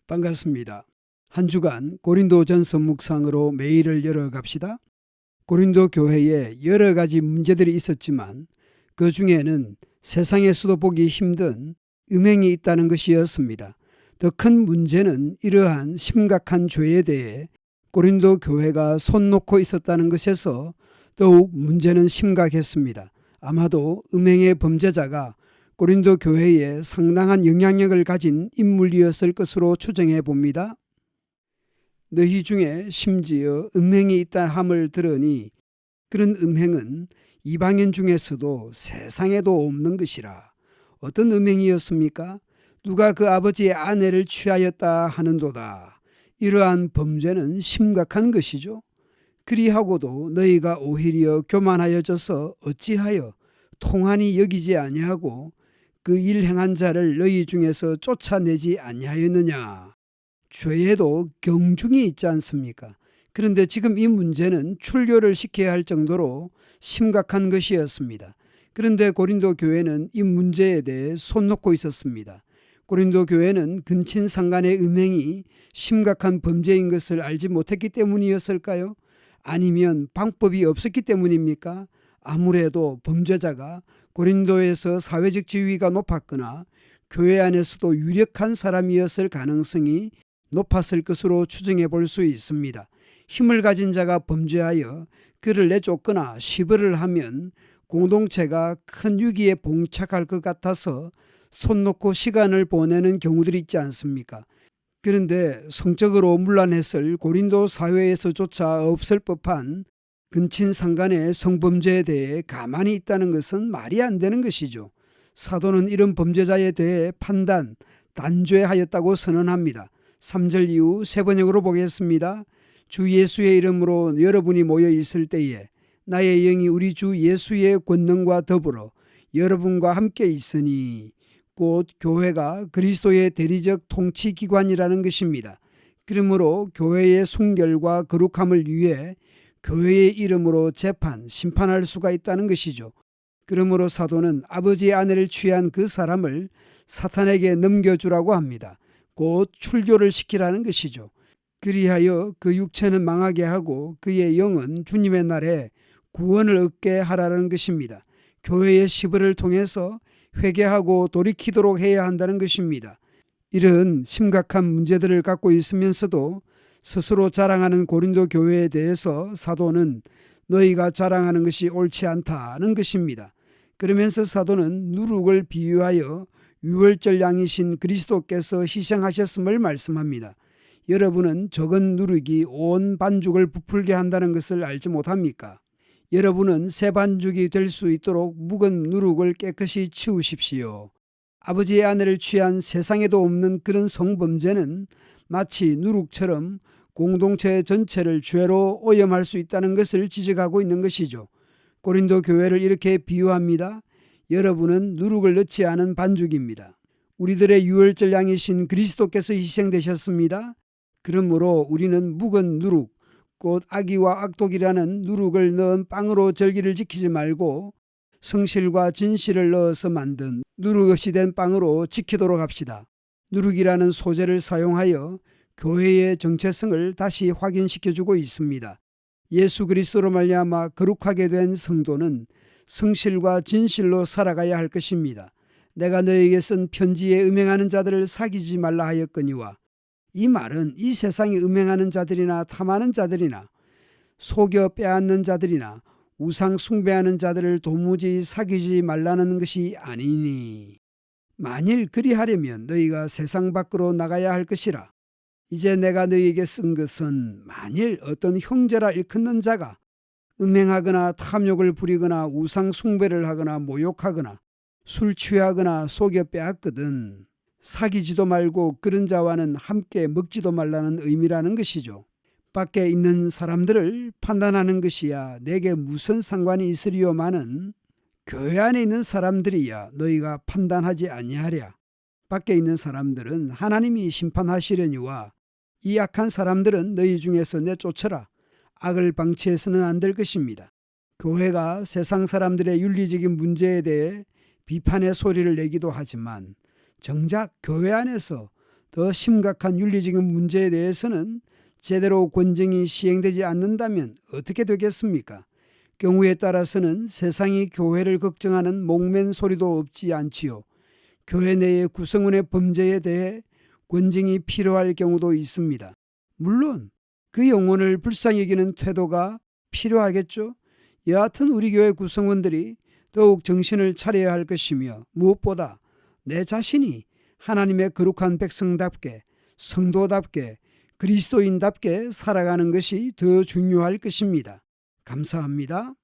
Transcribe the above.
반갑습니다. 한 주간 고린도전서 묵상으로 매일을 열어갑시다. 고린도 교회에 여러 가지 문제들이 있었지만 그 중에는 세상에서도 보기 힘든 음행이 있다는 것이었습니다. 더 큰 문제는 이러한 심각한 죄에 대해 고린도 교회가 손 놓고 있었다는 것에서 더욱 문제는 심각했습니다. 아마도 음행의 범죄자가 고린도 교회에 상당한 영향력을 가진 인물이었을 것으로 추정해 봅니다. 너희 중에 심지어 음행이 있다 함을 들으니 그런 음행은 이방인 중에서도 세상에도 없는 것이라. 어떤 음행이었습니까? 누가 그 아버지의 아내를 취하였다 하는도다. 이러한 범죄는 심각한 것이죠. 그리하고도 너희가 오히려 교만하여져서 어찌하여 통한이 여기지 아니하고 그 일 행한 자를 너희 중에서 쫓아내지 아니하였느냐. 죄에도 경중이 있지 않습니까? 그런데 지금 이 문제는 출교를 시켜야 할 정도로 심각한 것이었습니다. 그런데 고린도 교회는 이 문제에 대해 손 놓고 있었습니다. 고린도 교회는 근친상간의 음행이 심각한 범죄인 것을 알지 못했기 때문이었을까요? 아니면 방법이 없었기 때문입니까? 아무래도 범죄자가 고린도에서 사회적 지위가 높았거나 교회 안에서도 유력한 사람이었을 가능성이 높았을 것으로 추정해 볼 수 있습니다. 힘을 가진 자가 범죄하여 그를 내쫓거나 시벌을 하면 공동체가 큰 위기에 봉착할 것 같아서 손 놓고 시간을 보내는 경우들이 있지 않습니까? 그런데 성적으로 문란했을 고린도 사회에서조차 없을 법한 근친상간의 성범죄에 대해 가만히 있다는 것은 말이 안 되는 것이죠. 사도는 이런 범죄자에 대해 판단, 단죄하였다고 선언합니다. 3절 이후 세 번역으로 보겠습니다. 주 예수의 이름으로 여러분이 모여 있을 때에 나의 영이 우리 주 예수의 권능과 더불어 여러분과 함께 있으니 곧 교회가 그리스도의 대리적 통치기관이라는 것입니다. 그러므로 교회의 순결과 거룩함을 위해 교회의 이름으로 재판, 심판할 수가 있다는 것이죠. 그러므로 사도는 아버지의 아내를 취한 그 사람을 사탄에게 넘겨주라고 합니다. 곧 출교를 시키라는 것이죠. 그리하여 그 육체는 망하게 하고 그의 영은 주님의 날에 구원을 얻게 하라는 것입니다. 교회의 시벌을 통해서 회개하고 돌이키도록 해야 한다는 것입니다. 이런 심각한 문제들을 갖고 있으면서도 스스로 자랑하는 고린도 교회에 대해서 사도는 너희가 자랑하는 것이 옳지 않다는 것입니다. 그러면서 사도는 누룩을 비유하여 유월절 양이신 그리스도께서 희생하셨음을 말씀합니다. 여러분은 적은 누룩이 온 반죽을 부풀게 한다는 것을 알지 못합니까? 여러분은 새 반죽이 될 수 있도록 묵은 누룩을 깨끗이 치우십시오. 아버지의 아내를 취한 세상에도 없는 그런 성범죄는 마치 누룩처럼 공동체 전체를 죄로 오염할 수 있다는 것을 지적하고 있는 것이죠. 고린도 교회를 이렇게 비유합니다. 여러분은 누룩을 넣지 않은 반죽입니다. 우리들의 유월절 양이신 그리스도께서 희생되셨습니다. 그러므로 우리는 묵은 누룩, 곧 악의와 악독이라는 누룩을 넣은 빵으로 절기를 지키지 말고 성실과 진실을 넣어서 만든 누룩 없이 된 빵으로 지키도록 합시다. 누룩이라는 소재를 사용하여 교회의 정체성을 다시 확인시켜주고 있습니다. 예수 그리스도로 말미암아 거룩하게 된 성도는 성실과 진실로 살아가야 할 것입니다. 내가 너에게 쓴 편지에 음행하는 자들을 사귀지 말라 하였거니와 이 말은 이 세상에 음행하는 자들이나 탐하는 자들이나 속여 빼앗는 자들이나 우상 숭배하는 자들을 도무지 사귀지 말라는 것이 아니니 만일 그리하려면 너희가 세상 밖으로 나가야 할 것이라. 이제 내가 너희에게 쓴 것은 만일 어떤 형제라 일컫는 자가 음행하거나 탐욕을 부리거나 우상 숭배를 하거나 모욕하거나 술 취하거나 속여 빼앗거든 사귀지도 말고 그런 자와는 함께 먹지도 말라는 의미라는 것이죠. 밖에 있는 사람들을 판단하는 것이야 내게 무슨 상관이 있으리요마는 교회 안에 있는 사람들이야 너희가 판단하지 아니하랴. 밖에 있는 사람들은 하나님이 심판하시려니와 이 악한 사람들은 너희 중에서 내쫓으라. 악을 방치해서는 안 될 것입니다. 교회가 세상 사람들의 윤리적인 문제에 대해 비판의 소리를 내기도 하지만 정작 교회 안에서 더 심각한 윤리적인 문제에 대해서는 제대로 권정이 시행되지 않는다면 어떻게 되겠습니까? 경우에 따라서는 세상이 교회를 걱정하는 목멘 소리도 없지 않지요. 교회 내의 구성원의 범죄에 대해 권정이 필요할 경우도 있습니다. 물론 그 영혼을 불쌍히 여기는 태도가 필요하겠죠. 여하튼 우리 교회 구성원들이 더욱 정신을 차려야 할 것이며 무엇보다 내 자신이 하나님의 거룩한 백성답게 성도답게 그리스도인답게 살아가는 것이 더 중요할 것입니다. 감사합니다.